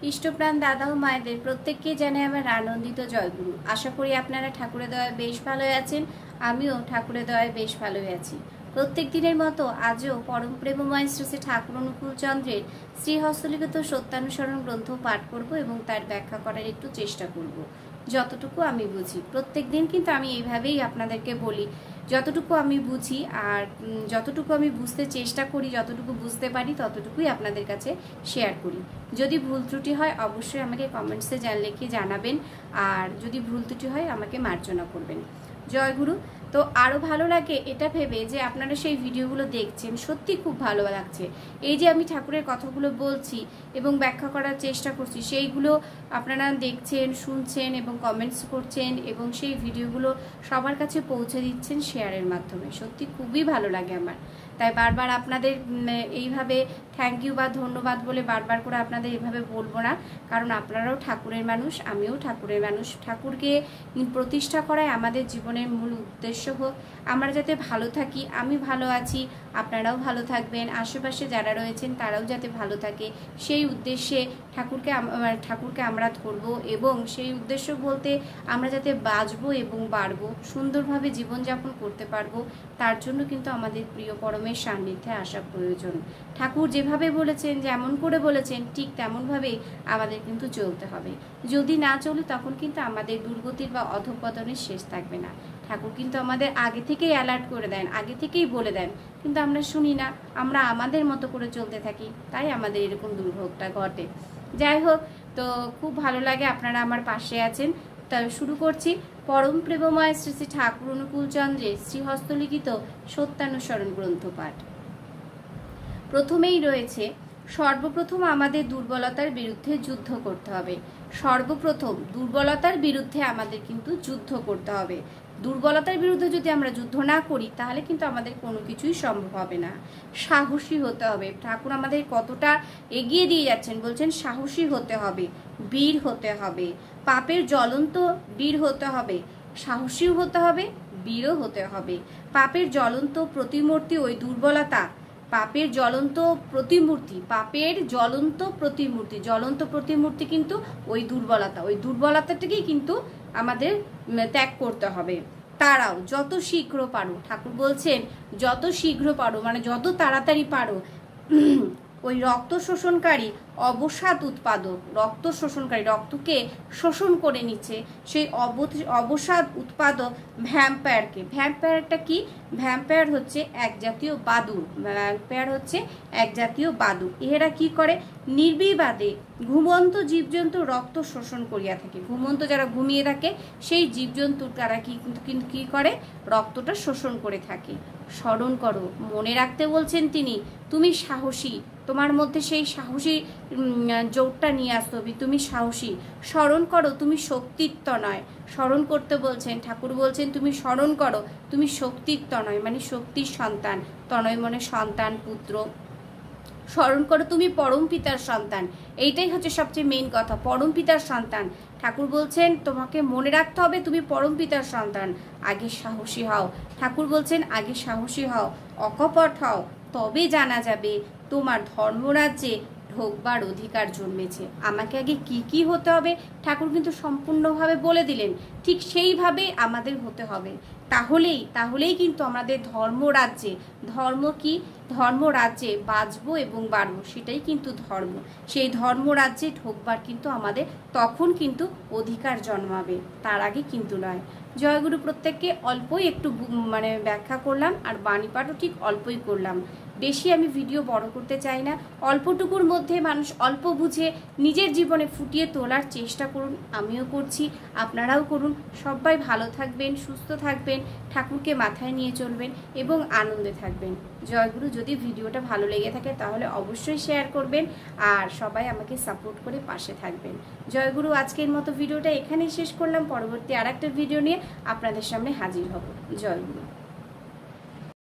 ইষ্টপ্রাণ দাদা ও মায়েদের প্রত্যেককে জানাই আমার আনন্দিত জয়গুরু। আশা করি আপনারা ঠাকুরের দয়ায় বেশ ভালোই আছেন। আমিও ঠাকুরের দয়ায় বেশ ভালোই আছি। প্রত্যেক দিনের মতো আজও পরম প্রেমময় শ্রী শ্রী ঠাকুর অনুকূল চন্দ্রের শ্রীহস্তলিখিত সত্যানুসরণ গ্রন্থ পাঠ করব এবং তার ব্যাখ্যা করার একটু চেষ্টা করব যতটুকু আমি বুঝি। প্রত্যেক দিন কিন্তু আমি এইভাবেই আপনাদেরকে বলি, যতটুকু আমি বুঝি আর যতটুকু আমি বুঝতে চেষ্টা করি, যতটুকু বুঝতে পারি ততটুকুই আপনাদের কাছে শেয়ার করি। যদি ভুল ত্রুটি হয় অবশ্যই আমাকে কমেন্টসে লিখে জানাবেন, আর যদি ভুল ত্রুটি হয় আমাকে মার্জনা করবেন। জয়গুরু। তো আরও ভালো লাগে এটা ভেবে যে আপনারা সেই ভিডিওগুলো দেখছেন, সত্যি খুব ভালো লাগছে। এই যে আমি ঠাকুরের কথাগুলো বলছি এবং ব্যাখ্যা করার চেষ্টা করছি, সেইগুলো আপনারা দেখছেন, শুনছেন এবং কমেন্টস করছেন এবং সেই ভিডিওগুলো সবার কাছে পৌঁছে দিচ্ছেন শেয়ারের মাধ্যমে। সত্যি খুবই ভালো লাগে আমার। তাই বারবার আপনাদের এইভাবে থ্যাংক ইউ বা ধন্যবাদ বলে বারবার করে আপনাদের এইভাবে বলবো না, কারণ আপনারাও ঠাকুরের মানুষ, আমিও ঠাকুরের মানুষ। ঠাকুরকে প্রতিষ্ঠা করাই আমাদের জীবনের মূল উদ্দেশ্য হোক। আমরা যাতে ভালো থাকি, আমি ভালো আছি, আপনারাও ভালো থাকবেন, আশেপাশে যারা রয়েছেন তারাও যাতে ভালো থাকে, সেই উদ্দেশ্যে ঠাকুরকে আমরা ধরব এবং সেই উদ্দেশ্য বলতে আমরা যাতে বাঁচবো এবং বাড়বো, সুন্দরভাবে জীবনযাপন করতে পারবো, তার জন্য কিন্তু আমাদের প্রিয় পরমের সান্নিধ্যে আসা প্রয়োজন। ঠাকুর যেভাবে বলেছেন, যেমন করে বলেছেন, ঠিক তেমনভাবেই আমাদের কিন্তু চলতে হবে। যদি না চলি তখন কিন্তু আমাদের দুর্গতির বা অধঃপতনের শেষ থাকবে না। ঠাকুর কিন্তু আমাদের আগে থেকেই অ্যালার্ট করে দেন, আগে থেকেই বলে দেন, কিন্তু আমরা শুনি না, আমরা আমাদের মতো করে চলতে থাকি, তাই আমাদের এরকম দুর্ভোগটা ঘটে। যাই হোক, তো খুব ভালো লাগে আপনারা আমার পাশে আছেন। তবে শুরু করছি পরম প্রেমময় শ্রী শ্রী ঠাকুর অনুকূল চন্দ্রের শ্রীহস্তলিখিত সত্যানুসরণ গ্রন্থ পাঠ। প্রথমেই রয়েছে, সর্বপ্রথম আমাদের দুর্বলতার বিরুদ্ধে যুদ্ধ করতে হবে। সর্বপ্রথম দুর্বলতার বিরুদ্ধে আমাদের কিন্তু যুদ্ধ করতে হবে। দুর্বলতার বিরুদ্ধে যদি আমরা যুদ্ধ না করি তাহলে কিন্তু আমাদের কোনো কিছুই সম্ভব হবে না। সাহসী হতে হবে। ঠাকুর আমাদের কতটা এগিয়ে দিয়ে যাচ্ছেন, বলছেন সাহসী হতে হবে, বীর হতে হবে, পাপের জ্বলন্ত বীর হতে হবে, সাহসীও হতে হবে, বীরও হতে হবে। পাপের জ্বলন্ত প্রতিমূর্তি ওই দুর্বলতা, পাপের জ্বলন্ত প্রতিমূর্তি, পাপের জ্বলন্ত প্রতিমূর্তি, জ্বলন্ত প্রতিমূর্তি কিন্তু ওই দুর্বলতা, ওই দুর্বলতাটাকেই কিন্তু আমাদের ত্যাগ করতে হবে। তারাও যত শীঘ্র পারো, ঠাকুর বলছেন যত শীঘ্র পারো মানে যত তাড়াতাড়ি পারো ওই রক্ত শোষণকারী অবসাদ উৎপাদক, রক্ত শোষণকারী, রক্তকে শোষণ করে নিচ্ছে সেই অবসাদ উৎপাদক ভ্যাম্পায়ারকে। ভ্যাম্পায়ারটা কি? ভ্যাম্পায়ার হচ্ছে এক জাতীয় বাদুড়। ভ্যাম্পায়ার হচ্ছে এক জাতীয় বাদুড়। এরা কি করে? নির্বিবাদে ঘুমন্ত জীবজন্তু রক্ত শোষণ করিয়া থাকে। ঘুমন্ত যারা ঘুমিয়ে থাকে সেই জীবজন্তু তারা কি করে? রক্তটা শোষণ করে থাকে। স্মরণ করো, মনে রাখতে বলছেন তিনি, তুমি সাহসী, তোমার মধ্যে সেই সাহসী জোরটা নিয়ে আসতে হবে, তুমি সাহসী। স্মরণ করো, তুমি শক্তিত্ব নয়, স্মরণ করতে বলছেন ঠাকুর, বলছেন তুমি স্মরণ করো, তুমি শক্তিত্ব নয় মানে শক্তির সন্তান, তনয় মনে সন্তান, পুত্র। স্মরণ করো তুমি পরম পিতার সন্তান। এইটাই হচ্ছে সবচেয়ে মেইন কথা, পরম পিতার সন্তান। ঠাকুর বলছেন তোমাকে মনে রাখতে হবে তুমি পরম পিতার সন্তান। আগে সাহসী হও। ঠাকুর বলছেন আগে সাহসী হও, অকপট হও, তবে জানা যাবে তোমার ধর্মরাজ্যে ঢোকবার অধিকার জন্মেছে। আমাকে আগে কি কি হতে হবে ঠাকুর কিন্তু সম্পূর্ণভাবে বলে দিলেন, ঠিক সেইভাবে আমাদের হতে হবে। তাহলেই কিন্তু আমাদের ধর্মরাজ্যে, ধর্ম কি? ধর্মরাজ্যে বাঁচবো এবং বাড়বো, সেটাই কিন্তু ধর্ম। সেই ধর্মরাজ্যে ঢোকবার কিন্তু আমাদের তখন কিন্তু অধিকার জন্মাবে, তার আগে কিন্তু নয়। জয়গুরু। প্রত্যেককে অল্পই একটু ব্যাখ্যা করলাম, আর বাণীপাঠও ঠিক অল্পই করলাম। বেশি আমি ভিডিও বড় করতে চাই না। অল্পটুকুর মধ্যে মানুষ অল্প বুঝে নিজের জীবনে ফুটিয়ে তোলার চেষ্টা করুন, আমিও করছি, আপনারাও করুন। সবাই ভালো থাকবেন, সুস্থ থাকবেন, ঠাকুরকে মাথায় নিয়ে চলবেন এবং আনন্দে থাকবেন। জয়গুরু। যদি ভিডিওটা ভালো লেগে থাকে তাহলে অবশ্যই শেয়ার করবেন আর সবাই আমাকে সাপোর্ট করে পাশে থাকবেন। জয়গুরু। আজকের মতো ভিডিওটা এখানেই শেষ করলাম। পরবর্তী আরেকটা ভিডিও নিয়ে আপনাদের সামনে হাজির হব। জয়গুরু।